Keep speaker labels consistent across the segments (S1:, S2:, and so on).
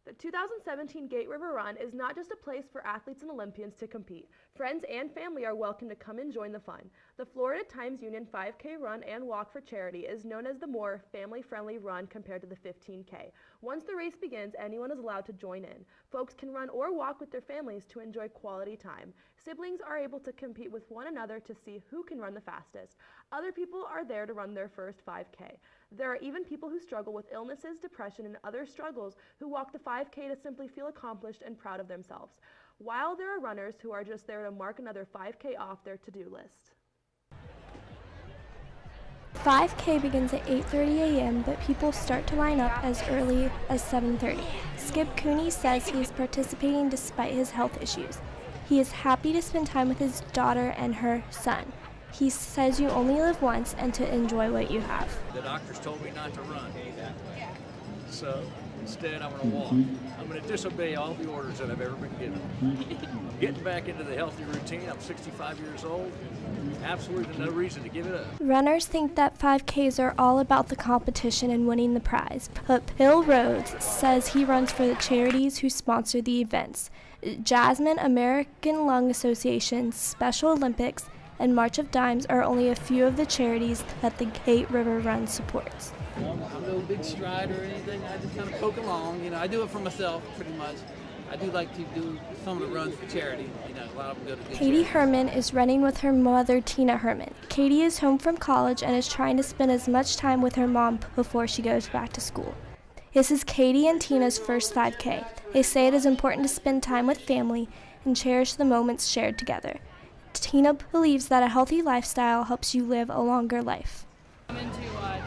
S1: The 2017 Gate River Run is not just a place for athletes and Olympians to compete. Friends and family are welcome to come and join the fun. The Florida Times Union 5K Run and Walk for Charity is known as the more family-friendly run compared to the 15K. Once the race begins, anyone is allowed to join in. Folks can run or walk with their families to enjoy quality time. Siblings are able to compete with one another to see who can run the fastest. Other people are there to run their first 5K. There are even people who struggle with illnesses, depression, and other struggles who walk the 5K to simply feel accomplished and proud of themselves, while there are runners who are just there to mark another 5K off their to-do list.
S2: 5K begins at 8:30 a.m., but people start to line up as early as 7:30. Skip Cooney says he is participating despite his health issues. He is happy to spend time with his daughter and her son. He says you only live once and to enjoy what you have.
S3: The doctors told me not to run, so instead I'm going to walk. I'm going to disobey all the orders that I've ever been given. Getting back into the healthy routine, I'm 65 years old, absolutely no reason to give it up.
S2: Runners think that 5Ks are all about the competition and winning the prize, but Bill Rhodes says he runs for the charities who sponsor the events. Jasmine, American Lung Association, Special Olympics, and March of Dimes are only a few of the charities that the Gate River Run supports.
S4: I'm no big strider or anything. I just kind of poke along. I do it for myself pretty much. I do like to do some of the runs for charity. A lot of them go to good
S2: Katie
S4: charities.
S2: Herman is running with her mother, Tina Herman. Katie is home from college and is trying to spend as much time with her mom before she goes back to school. This is Katie and Tina's first 5K. They say it is important to spend time with family and cherish the moments shared together. Tina believes that a healthy lifestyle helps you live a longer life.
S5: I'm in to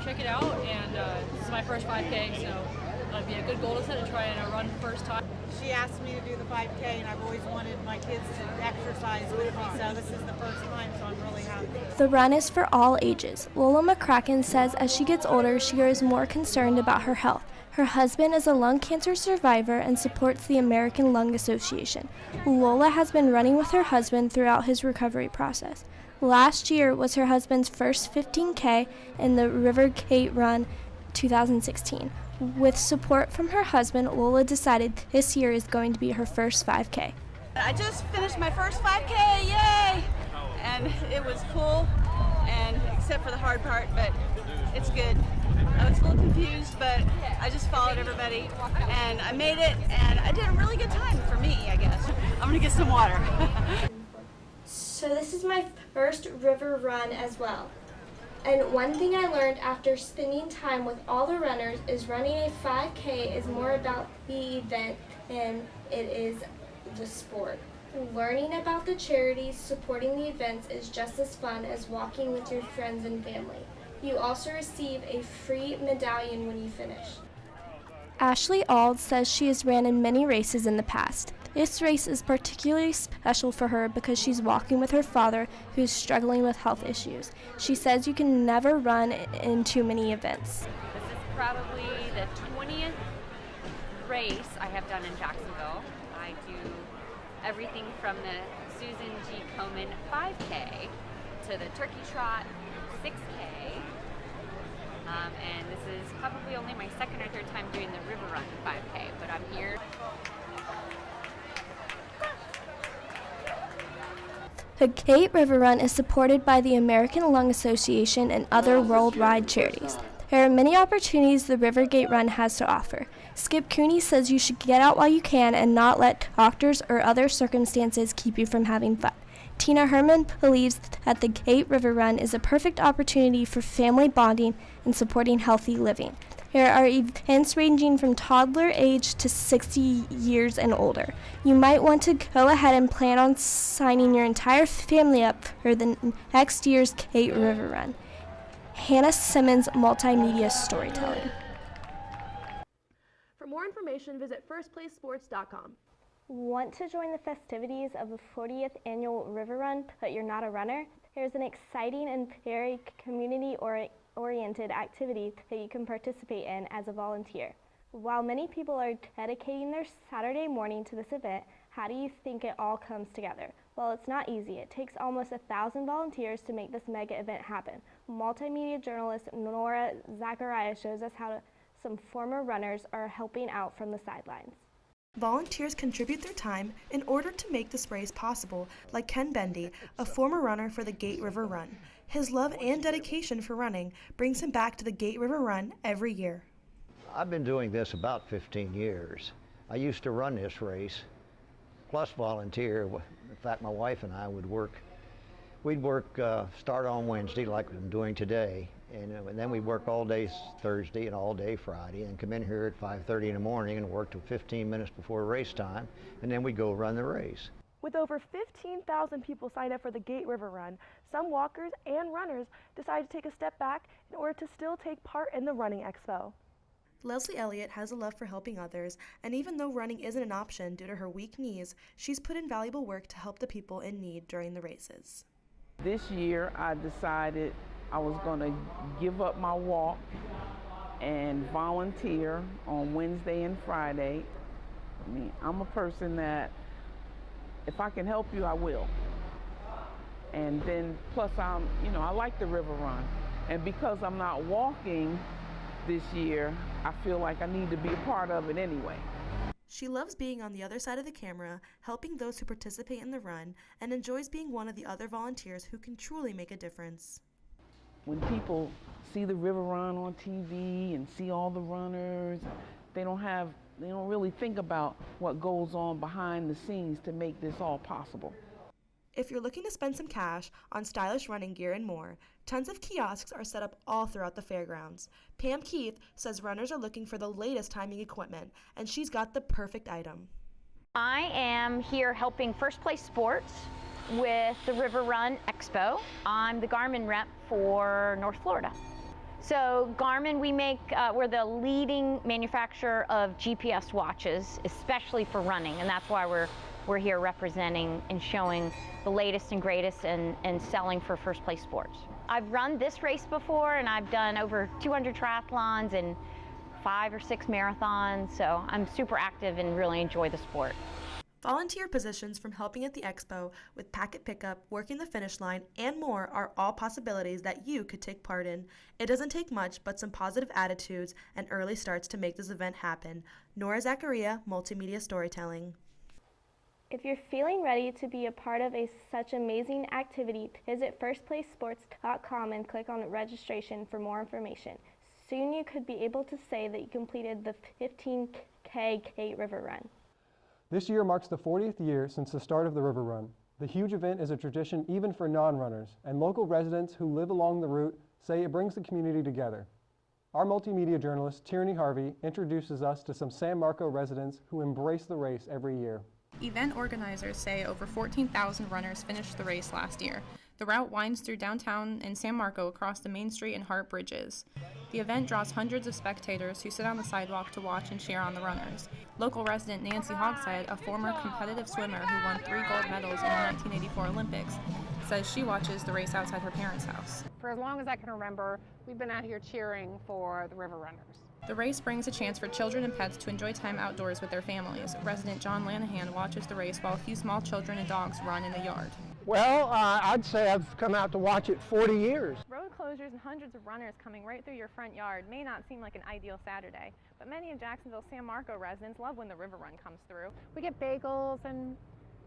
S5: check it out, and this is my first 5K, so it'll be a good goal to set to try and run first time.
S6: She asked me to do the 5K, and I've always wanted my kids to exercise with me, so this is the first time, so I'm really happy.
S2: The run is for all ages. Lola McCracken says as she gets older, she grows more concerned about her health. Her husband is a lung cancer survivor and supports the American Lung Association. Lola has been running with her husband throughout his recovery process. Last year was her husband's first 15K in the River Gate Run 2016. With support from her husband, Lola decided this year is going to be her first 5K.
S7: I just finished my first 5K, yay! And it was cool, and except for the hard part, but it's good. I was a little confused, but I just followed everybody, and I made it, and I did a really good time for me, I guess. I'm gonna get some water.
S2: So this is my first river run as well. And one thing I learned after spending time with all the runners is running a 5K is more about the event than it is the sport. Learning about the charities supporting the events is just as fun as walking with your friends and family. You also receive a free medallion when you finish. Ashley Ald says she has ran in many races in the past. This race is particularly special for her because she's walking with her father, who is struggling with health issues. She says you can never run in too many events.
S8: This is probably the 20th race I have done in Jacksonville. I do everything from the Susan G. Komen 5K to the Turkey Trot 6K. And this is probably only my second or third time doing the River Run 5K, but I'm here.
S2: The Gate River Run is supported by the American Lung Association and other worldwide charities. There are many opportunities the River Gate Run has to offer. Skip Cooney says you should get out while you can and not let doctors or other circumstances keep you from having fun. Tina Herman believes that the Gate River Run is a perfect opportunity for family bonding and supporting healthy living. There are events ranging from toddler age to 60 years and older. You might want to go ahead and plan on signing your entire family up for the next year's Gate River Run. Hannah Simmons, Multimedia Storytelling.
S1: For more information, visit firstplacesports.com.
S2: Want to join the festivities of the 40th Annual River Run, but you're not a runner? There's an exciting and very community-oriented activity that you can participate in as a volunteer. While many people are dedicating their Saturday morning to this event, how do you think it all comes together? Well, it's not easy. It takes almost 1,000 volunteers to make this mega event happen. Multimedia journalist Nora Zachariah shows us how some former runners are helping out from the sidelines.
S1: Volunteers contribute their time in order to make this race possible, like Ken Bendy, a former runner for the Gate River Run. His love and dedication for running brings him back to the Gate River Run every year.
S9: I've been doing this about 15 years. I used to run this race, plus volunteer. In fact, my wife and I would work. We'd start on Wednesday like I'm doing today, and then we'd work all day Thursday and all day Friday, and come in here at 5:30 in the morning and work till 15 minutes before race time, and then we'd go run the race.
S1: With over 15,000 people signed up for the Gate River Run, some walkers and runners decided to take a step back in order to still take part in the Running Expo. Leslie Elliott has a love for helping others, and even though running isn't an option due to her weak knees, she's put in valuable work to help the people in need during the races.
S10: This year I decided I was going to give up my walk and volunteer on Wednesday and Friday. I mean, I'm a person that if I can help you, I will. And then plus I like the river run. And because I'm not walking this year, I feel like I need to be a part of it anyway.
S1: She loves being on the other side of the camera, helping those who participate in the run, and enjoys being one of the other volunteers who can truly make a difference.
S10: When people see the river run on TV and see all the runners, they don't really think about what goes on behind the scenes to make this all possible.
S1: If you're looking to spend some cash on stylish running gear and more, tons of kiosks are set up all throughout the fairgrounds. Pam Keith says runners are looking for the latest timing equipment, and she's got the perfect item.
S11: I am here helping First Place Sports with the River Run Expo. I'm the Garmin rep for North Florida. So Garmin, we're the leading manufacturer of GPS watches, especially for running, and that's why we're here representing and showing the latest and greatest and selling for First Place Sports. I've run this race before, and I've done over 200 triathlons and 5 or 6 marathons, so I'm super active and really enjoy the sport.
S1: Volunteer positions from helping at the expo with packet pickup, working the finish line, and more are all possibilities that you could take part in. It doesn't take much but some positive attitudes and early starts to make this event happen. Nora Zachariah, Multimedia Storytelling.
S2: If you're feeling ready to be a part of such amazing activity, visit firstplacesports.com and click on registration for more information. Soon you could be able to say that you completed the 15K Gate River Run.
S12: This year marks the 40th year since the start of the River Run. The huge event is a tradition even for non-runners, and local residents who live along the route say it brings the community together. Our multimedia journalist, Tierney Harvey, introduces us to some San Marco residents who embrace the race every year.
S13: Event organizers say over 14,000 runners finished the race last year. The route winds through downtown and San Marco across the Main Street and Hart bridges. The event draws hundreds of spectators who sit on the sidewalk to watch and cheer on the runners. Local resident Nancy Hogshead, a former competitive swimmer who won 3 gold medals in the 1984 Olympics, says she watches the race outside her parents' house.
S14: For as long as I can remember, we've been out here cheering for the river runners.
S13: The race brings a chance for children and pets to enjoy time outdoors with their families. Resident John Lanahan watches the race while a few small children and dogs run in the yard.
S15: Well, I'd say I've come out to watch it 40 years.
S16: Road closures and hundreds of runners coming right through your front yard may not seem like an ideal Saturday, but many of Jacksonville's San Marco residents love when the river run comes through.
S14: We get bagels and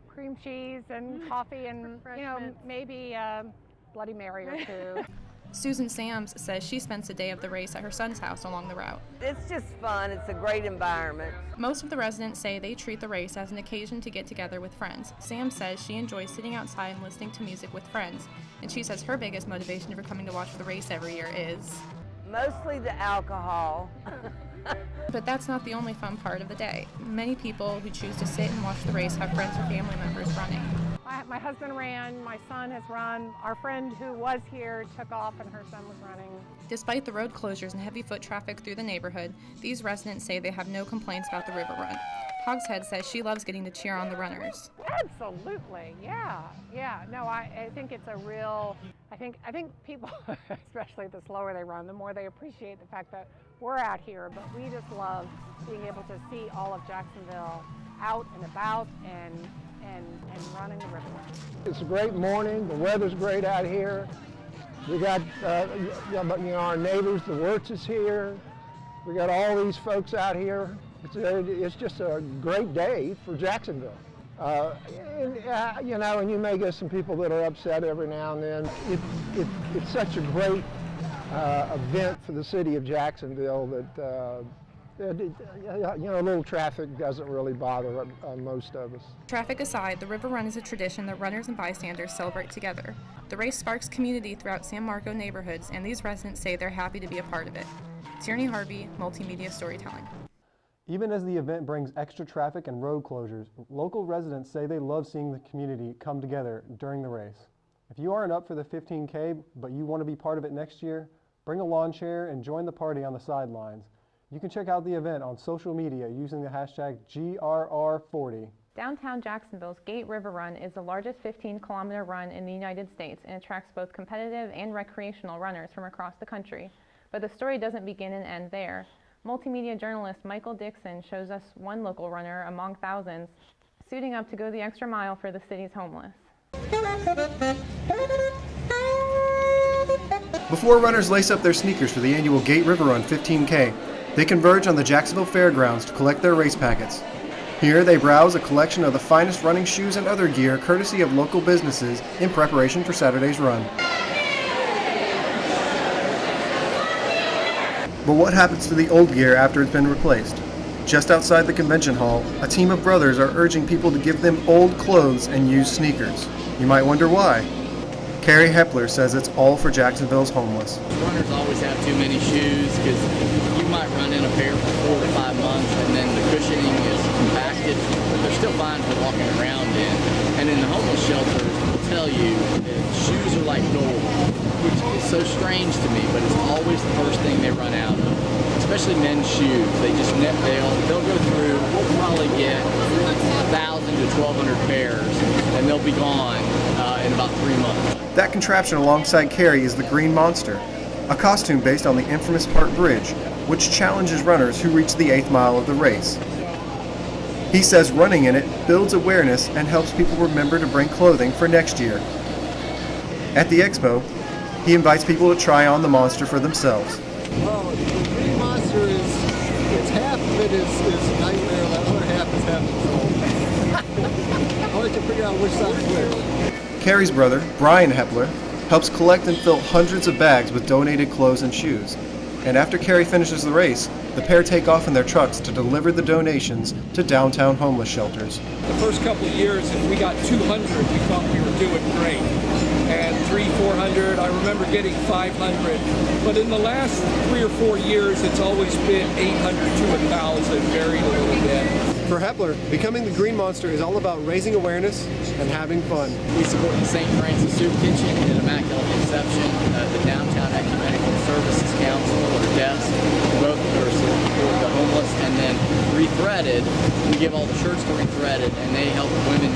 S14: cream cheese and coffee and, maybe Bloody Mary or two.
S13: Susan Sams says she spends the day of the race at her son's house along the route.
S17: It's just fun. It's a great environment.
S13: Most of the residents say they treat the race as an occasion to get together with friends. Sam says she enjoys sitting outside and listening to music with friends, and she says her biggest motivation for coming to watch the race every year is
S17: mostly the alcohol.
S13: But that's not the only fun part of the day. Many people who choose to sit and watch the race have friends or family members running.
S14: My husband ran, my son has run, our friend who was here took off and her son was running.
S13: Despite the road closures and heavy foot traffic through the neighborhood, these residents say they have no complaints about the river run. Hogshead says she loves getting to cheer on the runners.
S14: Absolutely, yeah. No, I think it's a real, I think people, especially the slower they run, the more they appreciate the fact that we're out here, but we just love being able to see all of Jacksonville out and about and running the river.
S15: It's a great morning. The weather's great out here. We got our neighbors, the Wirtz is here. We got all these folks out here It's just a great day for Jacksonville. You know, and you may get some people that are upset every now and then. It's such a great event for the city of Jacksonville that you know, a little traffic doesn't really bother most of us.
S13: Traffic aside, the River Run is a tradition that runners and bystanders celebrate together. The race sparks community throughout San Marco neighborhoods, and these residents say they're happy to be a part of it. Tierney Harvey, Multimedia Storytelling.
S12: Even as the event brings extra traffic and road closures, local residents say they love seeing the community come together during the race. If you aren't up for the 15K, but you want to be part of it next year, bring a lawn chair and join the party on the sidelines. You can check out the event on social media using the hashtag GRR40.
S16: Downtown Jacksonville's Gate River Run is the largest 15-kilometer run in the United States and attracts both competitive and recreational runners from across the country. But the story doesn't begin and end there. Multimedia journalist Michael Dixon shows us one local runner among thousands suiting up to go the extra mile for the city's homeless.
S18: Before runners lace up their sneakers for the annual Gate River Run 15K, they converge on the Jacksonville Fairgrounds to collect their race packets. Here they browse a collection of the finest running shoes and other gear courtesy of local businesses in preparation for Saturday's run. But what happens to the old gear after it's been replaced? Just outside the convention hall, a team of brothers are urging people to give them old clothes and used sneakers. You might wonder why. Carrie Hepler says it's all for Jacksonville's homeless.
S19: Runners always have too many shoes because you might run in a pair for 4 to 5 months and then the cushioning is compacted, but they're still fine for walking around in. And in the homeless shelters, they'll tell you that shoes are like gold, which is so strange to me, but it's always the first thing they run out of. Especially men's shoes. They'll go through, we'll probably get 1,000 to 1,200 pairs, and they'll be gone in about 3 months.
S18: That contraption alongside Carrie is the Green Monster, a costume based on the infamous Park Bridge, which challenges runners who reach the 8th mile of the race. He says running in it builds awareness and helps people remember to bring clothing for next year. At the expo, he invites people to try on the monster for themselves.
S20: Well, the Green Monster it's half of it is nightmare, the other half is heaven. I'll let you figure out which side's which.
S18: Carrie's brother, Brian Hepler, helps collect and fill hundreds of bags with donated clothes and shoes. And after Carrie finishes the race, the pair take off in their trucks to deliver the donations to downtown homeless shelters.
S21: The first couple of years, if we got 200, we thought we were doing great. And 300, 400, I remember getting 500. But in the last 3 or 4 years, it's always been 800 to 1,000, varied a little bit.
S12: For Hepler, becoming the Green Monster is all about raising awareness and having fun.
S19: We support the St. Francis Soup Kitchen and Immaculate Conception, the Downtown Ecumenical Services Council, or DESC, both are support the homeless, and then Rethreaded, we give all the shirts to Rethreaded, and they help women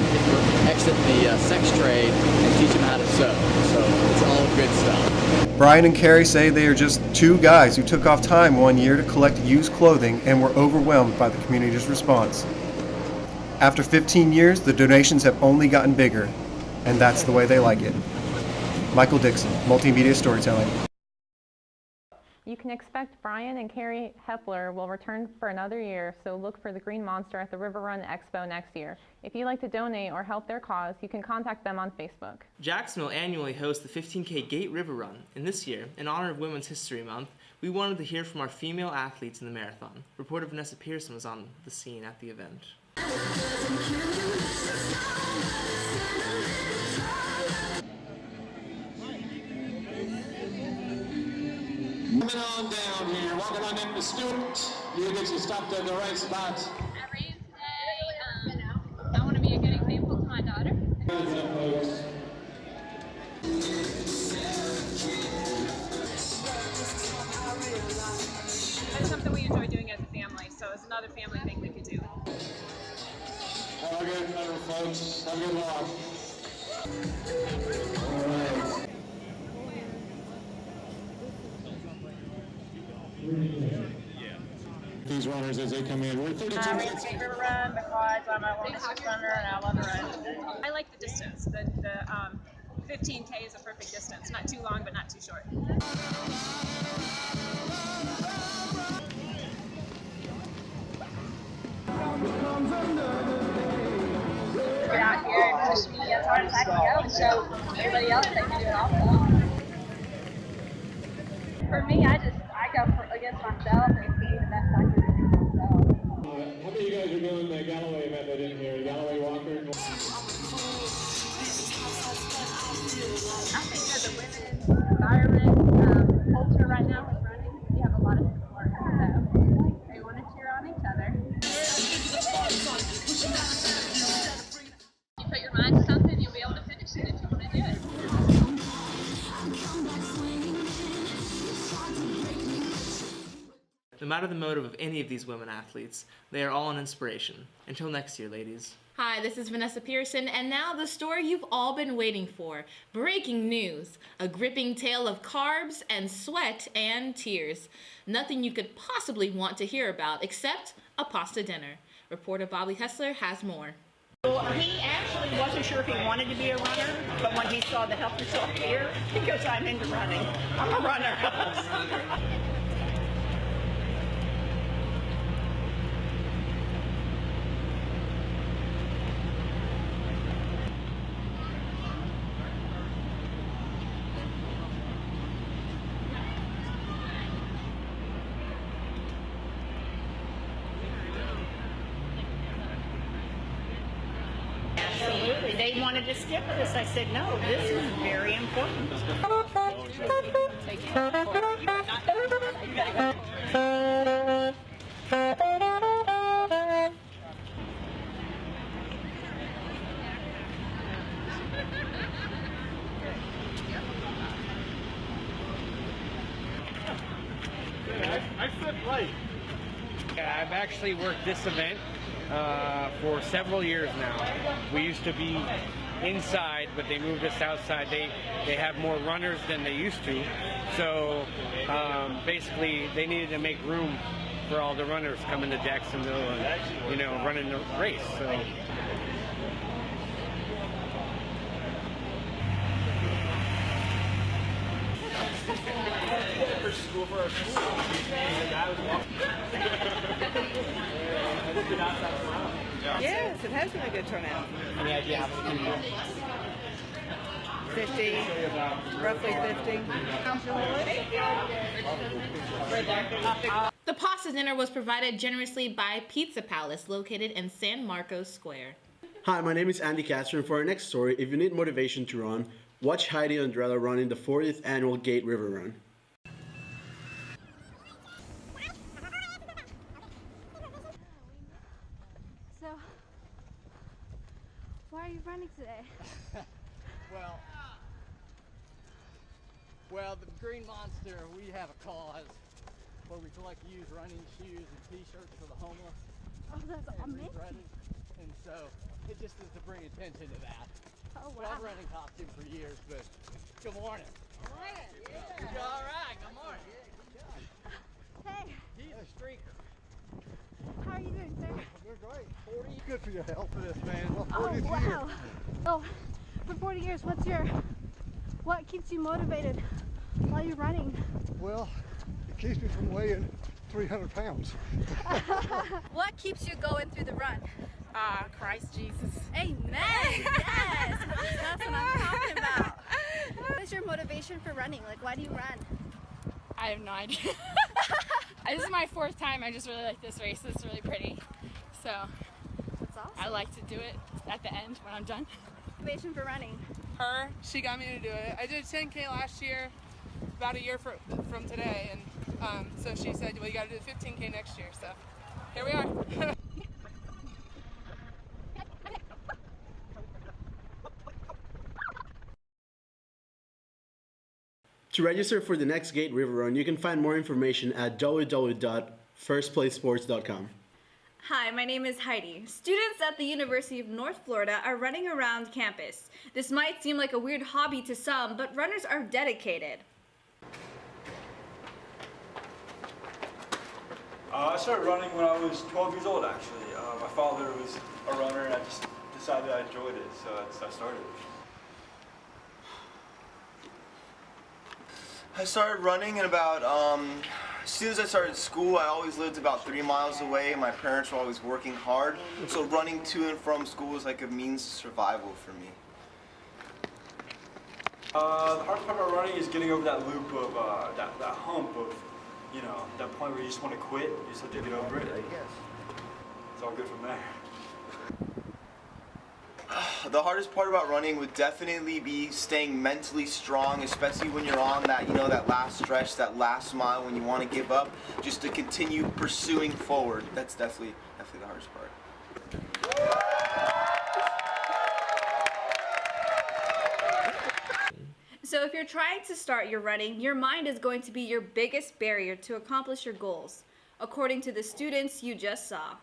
S19: exit the sex trade and teach them how to sew. So it's all good stuff.
S18: Brian and Carrie say they are just 2 guys who took off time one year to collect used clothing and were overwhelmed by the community's response. After 15 years, the donations have only gotten bigger, and that's the way they like it. Michael Dixon, Multimedia Storytelling.
S16: You can expect Brian and Carrie Hepler will return for another year, so look for the Green Monster at the River Run Expo next year. If you'd like to donate or help their cause, you can contact them on Facebook.
S22: Jacksonville annually hosts the 15K Gate River Run, and this year, in honor of Women's History Month, we wanted to hear from our female athletes in the marathon. Reporter Vanessa Pearson was on the scene at the event.
S23: Coming on down here, walking on in the student. You get you stopped at the right spot.
S24: Every day, I want to be a good example to my daughter.
S25: It's something we enjoy doing as a family, so it's another family thing we could do.
S23: Have a good night, folks. Have a good walk. All right. These runners as they come in. We're 32 minutes.
S25: Gate River Run because I'm a long-distance runner and I love the run. I like the distance. The 15K is a perfect distance. Not too long, but not too short. Get out here and push me as hard as I can go and show everybody else they can do it also. For me, I go against myself and be the best I can do myself.
S23: How many of you guys are doing the Galloway method in here? Galloway walker?
S25: I think that the women's environment, culture right now is running. We have a lot of support, so they want to cheer on each other. You put your mind to something, you'll be able to finish it if you want to do it.
S22: No matter the motive of any of these women athletes, they are all an inspiration. Until next year, ladies.
S3: Hi, this is Vanessa Pearson, and now the story you've all been waiting for. Breaking news. A gripping tale of carbs and sweat and tears. Nothing you could possibly want to hear about except a pasta dinner. Reporter Bobby Hessler has more.
S4: Well, he actually wasn't sure if he wanted to be a runner, but when he saw the Help Yourself here, he goes, I'm into running. I'm a runner. Absolutely. They wanted to skip this. I said, no, this is very important.
S5: I said right. I've actually worked this event for several years now. We used to be inside, but they moved us outside. They have more runners than they used to, so basically they needed to make room for all the runners coming to Jacksonville and, you know, running the race. So.
S23: For our school. The guy was walking.
S6: Yes, it has been a good turnout.
S23: Any idea how many people?
S6: 50, roughly 50.
S3: The pasta dinner was provided generously by Pizza Palace, located in San Marcos Square.
S7: Hi, my name is Andy Castro, and for our next story, if you need motivation to run, watch Heidi Andrella running the 40th annual Gate River Run.
S26: So, why are you running today?
S27: Well, the Green Monster, we have a cause where we collect used running shoes and t-shirts for the homeless.
S26: Oh, that's amazing.
S27: And so it just is to bring attention to that.
S26: Oh, wow.
S27: Well, I've run in costume for years, but good morning. Good morning. Yeah. You're all right. Good morning. Yeah, good job.
S26: Hey.
S27: He's a streaker.
S26: How are you doing, sir?
S27: We're great. 40. Good for your health for this, man. Well,
S26: Oh, wow. Oh, for 40 years, what keeps you motivated while you're running?
S20: Well, it keeps me from weighing 300 pounds.
S26: What keeps you going through the run?
S28: Christ Jesus.
S26: Amen. Yes. That's what I'm talking about. What is your motivation for running? Like, why do you run?
S28: I have no idea. This is my 4th time. I just really like this race. It's really pretty. So
S26: that's awesome.
S28: I like to do it at the end when I'm done.
S26: Motivation for running?
S28: Her. She got me to do it. I did 10K last year, about a year from today, and so she said, well, you got to do 15K next year. So here we are.
S7: To register for the next Gate River Run, you can find more information at www.firstplacesports.com.
S29: Hi, my name is Heidi. Students at the University of North Florida are running around campus. This might seem like a weird hobby to some, but runners are dedicated.
S30: I started running when I was 12 years old, actually. My father was a runner, and I just decided I enjoyed it, so I started. I started running in about
S1: As soon as I started school, I always lived about 3 miles away, and my parents were always working hard, so running to and from school was like a means of survival for me.
S30: The hardest part about running is getting over that loop of, that hump of, you know, that point where you just want to quit, you just have to get over it. It's all good from there.
S1: The hardest part about running would definitely be staying mentally strong, especially when you're on that, you know, that last stretch, that last mile when you want to give up, just to continue pursuing forward. That's definitely the hardest part.
S29: So if you're trying to start your running, your mind is going to be your biggest barrier to accomplish your goals, according to the students you just saw.